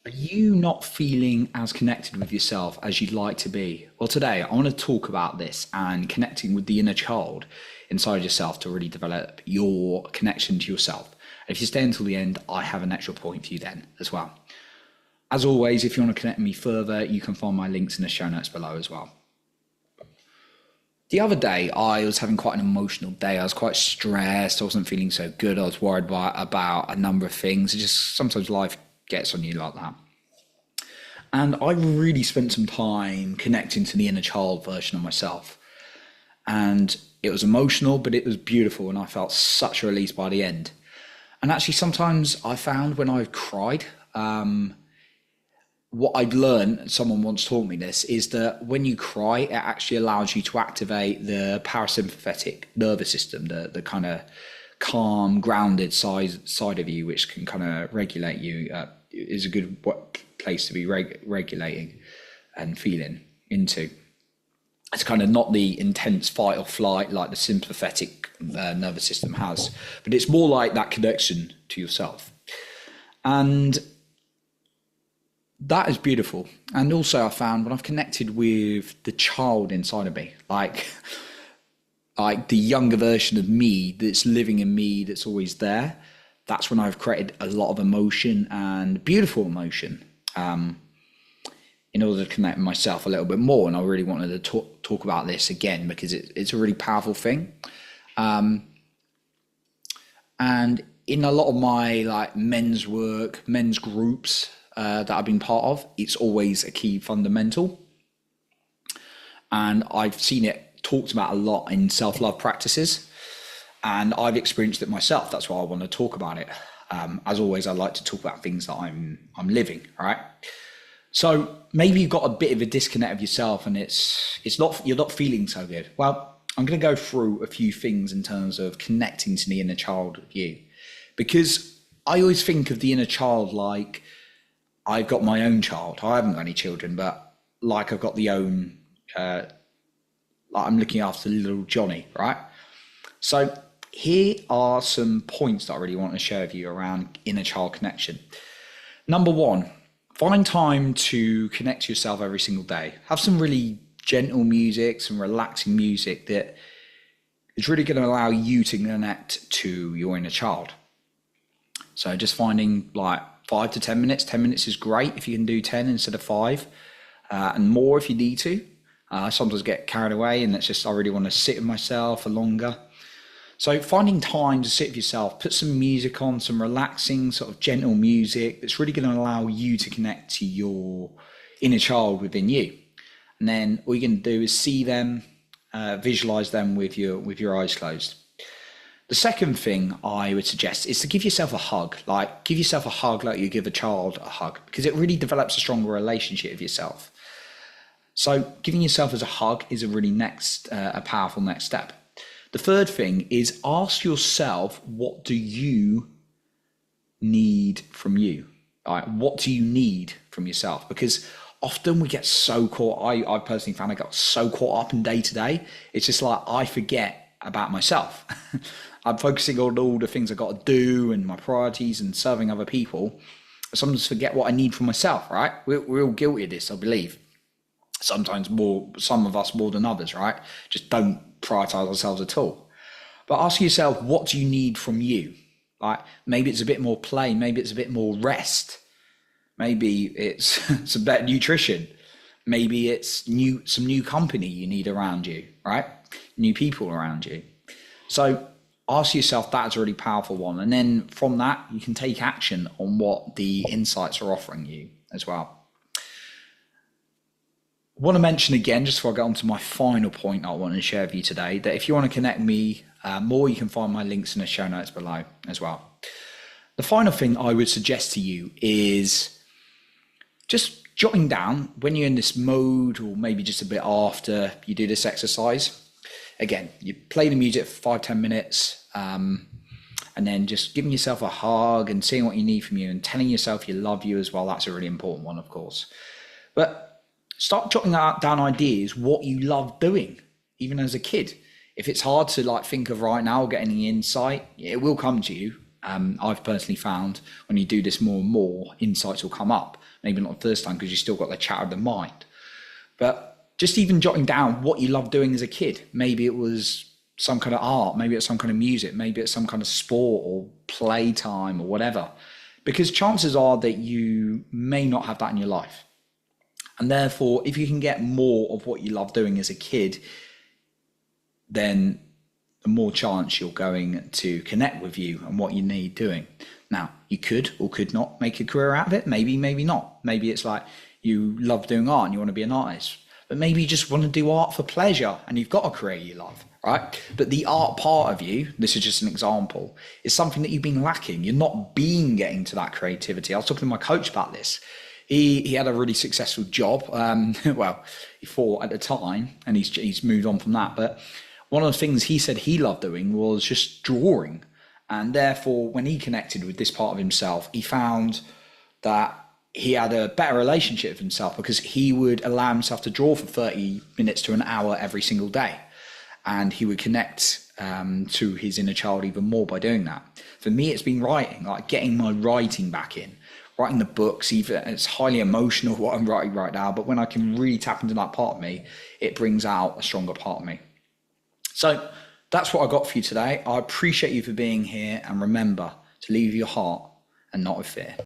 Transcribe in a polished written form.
Are you not feeling as connected with yourself as you'd like to be? Well, today I want to talk about this and connecting with the inner child inside yourself to really develop your connection to yourself. If you stay until the end, I have an extra point for you then as well. As always, if you want to connect with me further, you can find my links in the show notes below as well. The other day, I was having quite an emotional day. I was quite stressed. I wasn't feeling so good. I was worried about a number of things. It just sometimes life gets on you like that. And I really spent some time connecting to the inner child version of myself. And it was emotional, but it was beautiful. And I felt such a release by the end. And actually, sometimes I found when I've cried, what I've learned, someone once taught me this, is that when you cry, it actually allows you to activate the parasympathetic nervous system, the kind of calm, grounded side of you, which can kind of regulate you, is a good place to be regulating and feeling into. It's kind of not the intense fight or flight like the sympathetic nervous system has, but it's more like that connection to yourself. And that is beautiful. And also I found when I've connected with the child inside of me, like the younger version of me that's living in me, that's always there, that's when I've created a lot of emotion and beautiful emotion in order to connect with myself a little bit more. And I really wanted to talk about this again because it's a really powerful thing. And in a lot of my men's work, men's groups, that I've been part of, it's always a key fundamental. And I've seen it talked about a lot in self-love practices. And I've experienced it myself. That's why I want to talk about it. As always, I like to talk about things that I'm living, right? So maybe you've got a bit of a disconnect of yourself and you're not feeling so good. Well, I'm going to go through a few things in terms of connecting to the inner child of you. Because I always think of the inner child like I've got my own child. I haven't got any children, but like I've got like I'm looking after little Johnny, right? So here are some points that I really want to share with you around inner child connection. Number one, find time to connect to yourself every single day. Have some really gentle music, some relaxing music that is really going to allow you to connect to your inner child. So just finding like 5 to 10 minutes. 10 minutes is great if you can do 10 instead of 5, and more if you need to. Sometimes get carried away and I really want to sit with myself for longer. So finding time to sit with yourself, put some music on, some relaxing sort of gentle music that's really going to allow you to connect to your inner child within you. And then all you're going to do is see them, visualize them with your eyes closed. The second thing I would suggest is to give yourself a hug. Like give yourself a hug like you give a child a hug, because it really develops a stronger relationship with yourself. So giving yourself as a hug is a really a powerful next step. The third thing is ask yourself, what do you need from you? Like, what do you need from yourself? Because often we get so caught, I personally found I got so caught up in day to day. It's just like I forget about myself. I'm focusing on all the things I got to do and my priorities and serving other people. I sometimes forget what I need from myself, right? We're all guilty of this, I believe. Sometimes some of us more than others, right? Just don't prioritize ourselves at all. But ask yourself, what do you need from you? Like maybe it's a bit more play, maybe it's a bit more rest. Maybe it's some better nutrition. Maybe it's some new company you need around you, right? New people around you. So ask yourself, that's a really powerful one. And then from that, you can take action on what the insights are offering you as well. I want to mention again, just before I get on to my final point I want to share with you today, that if you want to connect with me more, you can find my links in the show notes below as well. The final thing I would suggest to you is just jotting down when you're in this mode, or maybe just a bit after you do this exercise. Again, you play the music for 5-10 minutes, and then just giving yourself a hug and seeing what you need from you and telling yourself you love you as well. That's a really important one, of course. But start jotting down ideas, what you love doing, even as a kid. If it's hard to think of right now or get any insight, it will come to you. I've personally found when you do this more and more, insights will come up. Maybe not the first time because you've still got the chatter of the mind. But just even jotting down what you loved doing as a kid. Maybe it was some kind of art, maybe it's some kind of music, maybe it's some kind of sport or playtime or whatever. Because chances are that you may not have that in your life. And therefore, if you can get more of what you love doing as a kid, then the more chance you're going to connect with you and what you need doing. Now, you could or could not make a career out of it. Maybe, maybe not. Maybe it's like you love doing art and you want to be an artist. But maybe you just want to do art for pleasure and you've got a career you love, right? But the art part of you, this is just an example, is something that you've been lacking. You're not getting to that creativity. I was talking to my coach about this. He had a really successful job. Well, he thought at the time, and he's moved on from that. But one of the things he said he loved doing was just drawing. And therefore, when he connected with this part of himself, he found that he had a better relationship with himself because he would allow himself to draw for 30 minutes to an hour every single day. And he would connect to his inner child even more by doing that. For me, it's been writing, like getting my writing back in. Writing the books, even it's highly emotional what I'm writing right now, but when I can really tap into that part of me, it brings out a stronger part of me. So that's what I got for you today. I appreciate you for being here, and remember to leave your heart and not with fear.